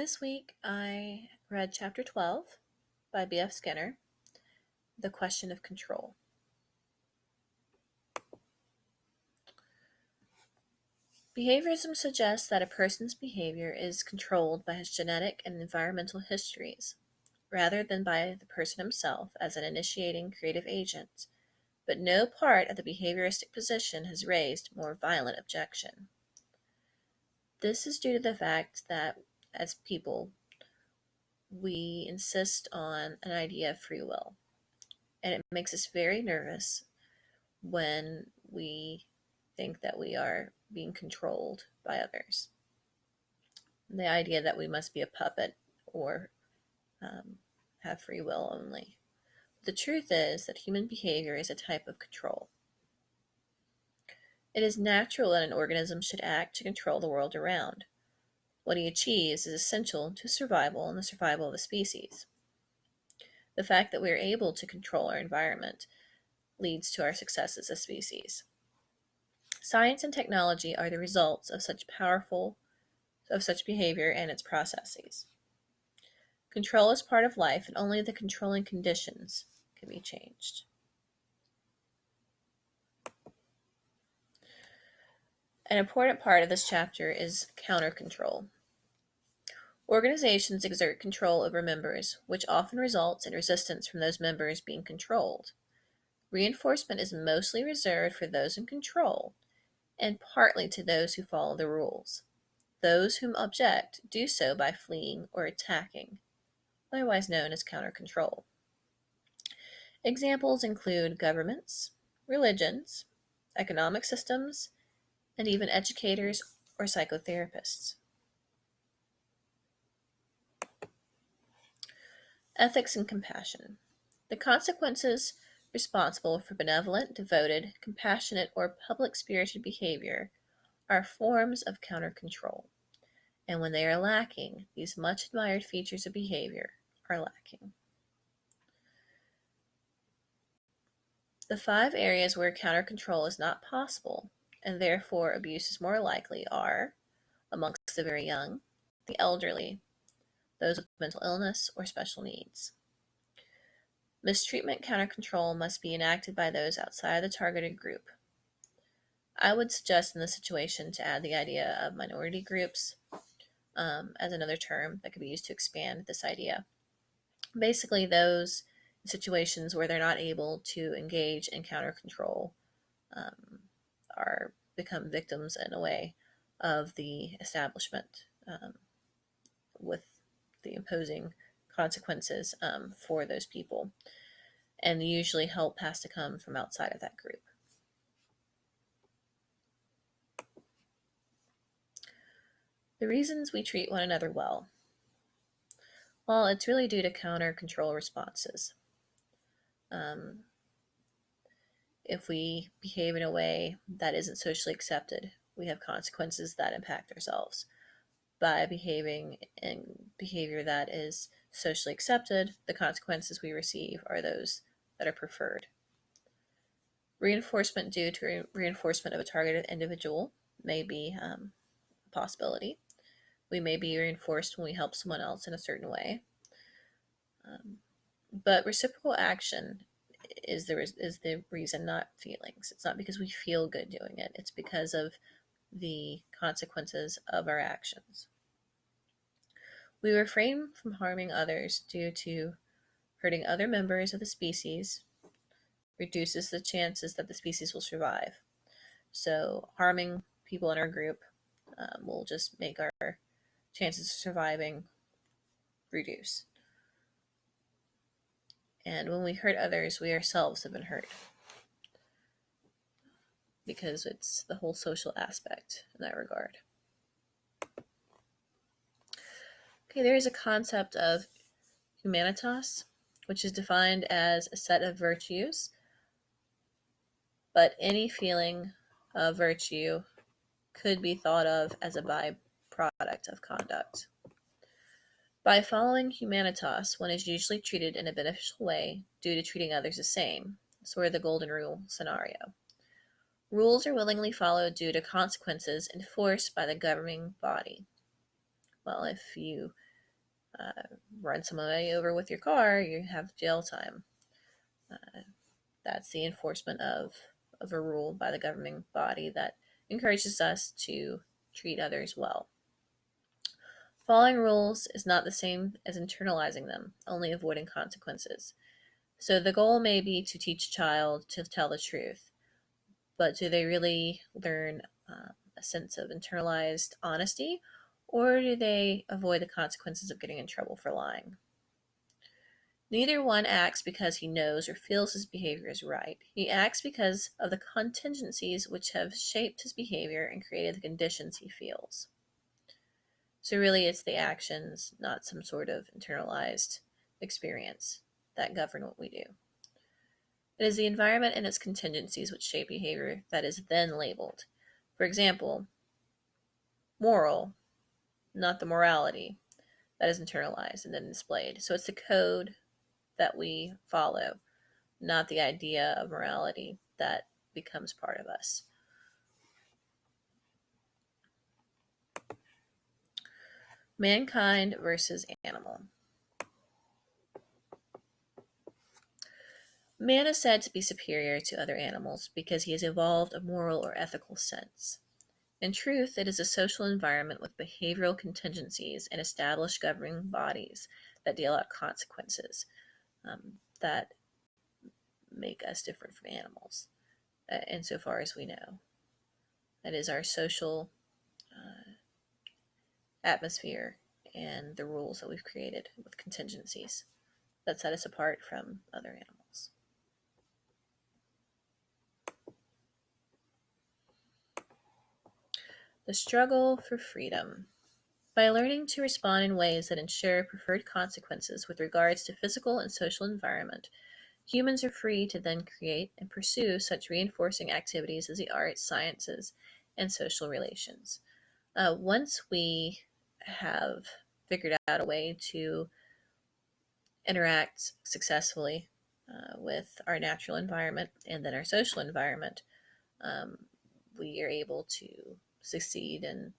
This week I read Chapter 12 by B.F. Skinner, The Question of Control. Behaviorism suggests that a person's behavior is controlled by his genetic and environmental histories, rather than by the person himself as an initiating creative agent, but no part of the behavioristic position has raised more violent objection. This is due to the fact that, as people, we insist on an idea of free will, and it makes us very nervous when we think that we are being controlled by others. The idea that we must be a puppet or have free will only. The truth is that human behavior is a type of control. It is natural that an organism should act to control the world around. What he achieves is essential to survival and the survival of the species. The fact that we are able to control our environment leads to our success as a species. Science and technology are the results of such behavior and its processes. Control is part of life, and only the controlling conditions can be changed. An important part of this chapter is counter control. Organizations exert control over members, which often results in resistance from those members being controlled. Reinforcement is mostly reserved for those in control, and partly to those who follow the rules. Those whom object do so by fleeing or attacking, otherwise known as counter control. Examples include governments, religions, economic systems, and even educators or psychotherapists. Ethics and compassion. The consequences responsible for benevolent, devoted, compassionate, or public-spirited behavior are forms of counter control, and when they are lacking, these much admired features of behavior are lacking. The 5 areas where counter control is not possible, and therefore abuse is more likely, are amongst the very young, the elderly, those with mental illness or special needs. Mistreatment counter control must be enacted by those outside the targeted group. I would suggest in this situation to add the idea of minority groups as another term that could be used to expand this idea. Basically, those situations where they're not able to engage in counter control become victims in a way of the establishment with the imposing consequences for those people. And usually help has to come from outside of that group. The reasons we treat one another well. Well, it's really due to counter control responses. If we behave in a way that isn't socially accepted, we have consequences that impact ourselves. By behaving in behavior that is socially accepted, the consequences we receive are those that are preferred. Reinforcement due to reinforcement of a targeted individual may be a possibility. We may be reinforced when we help someone else in a certain way. But reciprocal action is the reason, not feelings. It's not because we feel good doing it. It's because of the consequences of our actions. We refrain from harming others due to hurting other members of the species reduces the chances that the species will survive. So harming people in our group will just make our chances of surviving reduce. And when we hurt others, we ourselves have been hurt, because it's the whole social aspect in that regard. Okay, there is a concept of humanitas, which is defined as a set of virtues, but any feeling of virtue could be thought of as a byproduct of conduct. By following humanitas, one is usually treated in a beneficial way due to treating others the same, sort of the golden rule scenario. Rules are willingly followed due to consequences enforced by the governing body. Well, if you run somebody over with your car, you have jail time. That's the enforcement of a rule by the governing body that encourages us to treat others well. Following rules is not the same as internalizing them, only avoiding consequences. So the goal may be to teach a child to tell the truth, but do they really learn a sense of internalized honesty, or do they avoid the consequences of getting in trouble for lying? Neither one acts because he knows or feels his behavior is right. He acts because of the contingencies which have shaped his behavior and created the conditions he feels. So really it's the actions, not some sort of internalized experience, that govern what we do. It is the environment and its contingencies which shape behavior that is then labeled. For example, moral, not the morality, that is internalized and then displayed. So it's the code that we follow, not the idea of morality that becomes part of us. Mankind versus animal. Man is said to be superior to other animals because he has evolved a moral or ethical sense. In truth, it is a social environment with behavioral contingencies and established governing bodies that deal out consequences that make us different from animals, insofar as we know. That is our social atmosphere and the rules that we've created with contingencies that set us apart from other animals. The struggle for freedom. By learning to respond in ways that ensure preferred consequences with regards to physical and social environment, humans are free to then create and pursue such reinforcing activities as the arts, sciences, and social relations. Once we have figured out a way to interact successfully with our natural environment and then our social environment, um, we are able to succeed in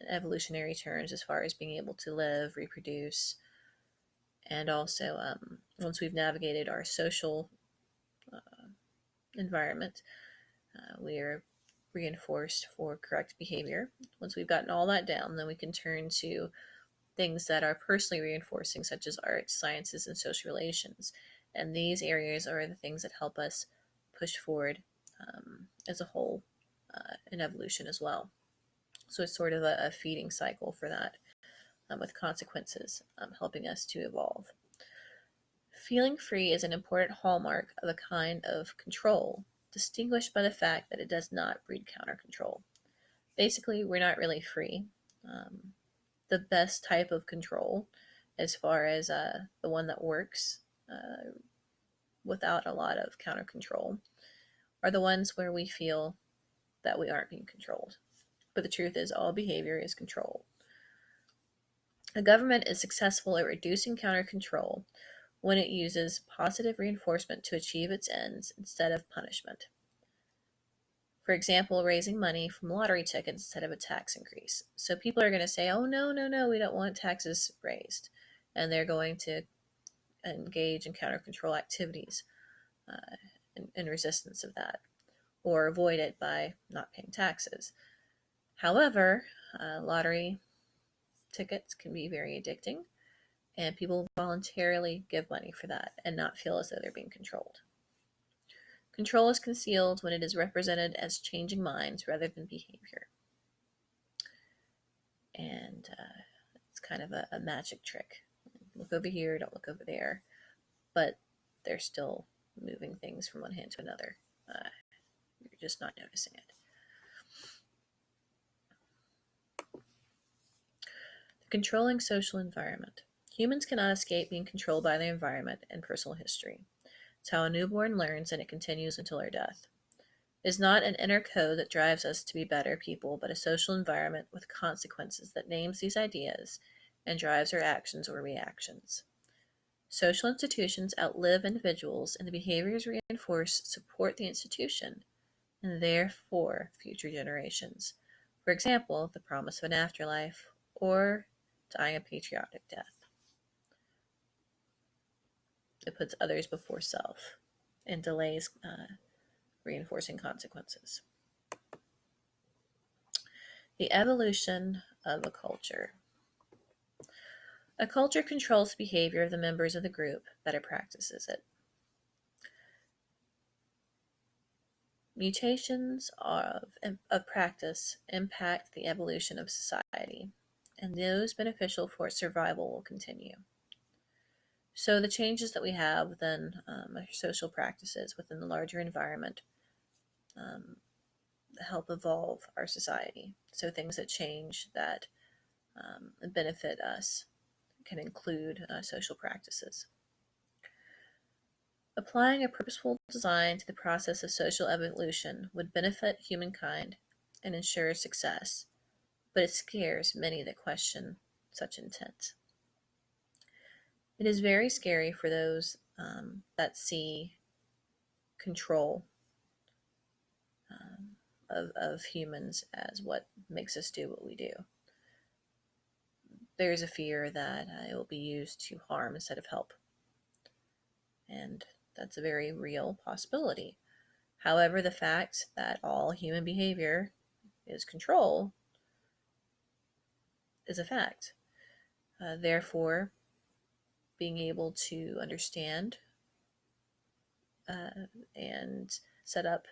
evolutionary terms as far as being able to live, reproduce, and also once we've navigated our social environment, we are reinforced for correct behavior. Once we've gotten all that down, then we can turn to things that are personally reinforcing, such as arts, sciences, and social relations. And these areas are the things that help us push forward as a whole in evolution as well. So it's sort of a feeding cycle for that, with consequences helping us to evolve. Feeling free is an important hallmark of a kind of control, distinguished by the fact that it does not breed counter control. Basically, we're not really free. The best type of control, as far as the one that works without a lot of counter control, are the ones where we feel that we aren't being controlled. But the truth is, all behavior is control. A government is successful at reducing counter control when it uses positive reinforcement to achieve its ends instead of punishment. For example, raising money from lottery tickets instead of a tax increase. So people are going to say, oh, no, no, no, we don't want taxes raised. And they're going to engage in counter control activities in resistance of that, or avoid it by not paying taxes. However, lottery tickets can be very addicting, and people voluntarily give money for that and not feel as though they're being controlled. Control is concealed when it is represented as changing minds rather than behavior. And it's kind of a magic trick. Look over here, don't look over there. But they're still moving things from one hand to another. You're just not noticing it. The controlling social environment. Humans cannot escape being controlled by their environment and personal history. It's how a newborn learns, and it continues until our death. It is not an inner code that drives us to be better people, but a social environment with consequences that names these ideas and drives our actions or reactions. Social institutions outlive individuals, and the behaviors reinforced support the institution, and therefore future generations. For example, the promise of an afterlife, or dying a patriotic death. It puts others before self and delays reinforcing consequences. The evolution of a culture. A culture controls the behavior of the members of the group that it practices it. Mutations of practice impact the evolution of society, and those beneficial for its survival will continue. So the changes that we have within our social practices within the larger environment um, help evolve our society. So things that change that benefit us can include social practices. Applying a purposeful design to the process of social evolution would benefit humankind and ensure success, but it scares many that question such intent. It is very scary for those that see control of humans as what makes us do what we do. There's a fear that it will be used to harm instead of help. And that's a very real possibility. However, the fact that all human behavior is control is a fact. Therefore, being able to understand and set up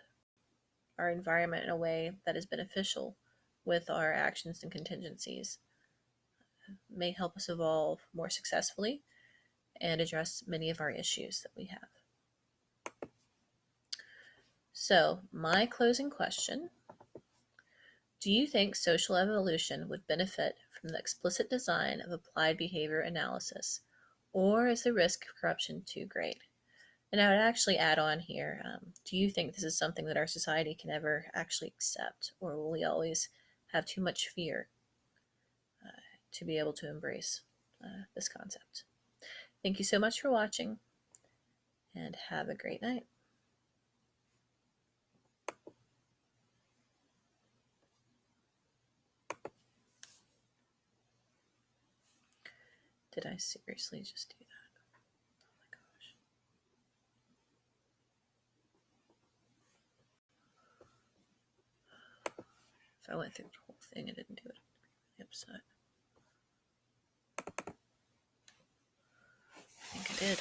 our environment in a way that is beneficial with our actions and contingencies may help us evolve more successfully and address many of our issues that we have. So, my closing question: do you think social evolution would benefit from the explicit design of applied behavior analysis, or is the risk of corruption too great? And I would actually add on here, do you think this is something that our society can ever actually accept, or will we always have too much fear to be able to embrace this concept? Thank you so much for watching, and have a great night. Did I seriously just do that? Oh my gosh. If I went through the whole thing and didn't do it, I'd be upset. I think I did.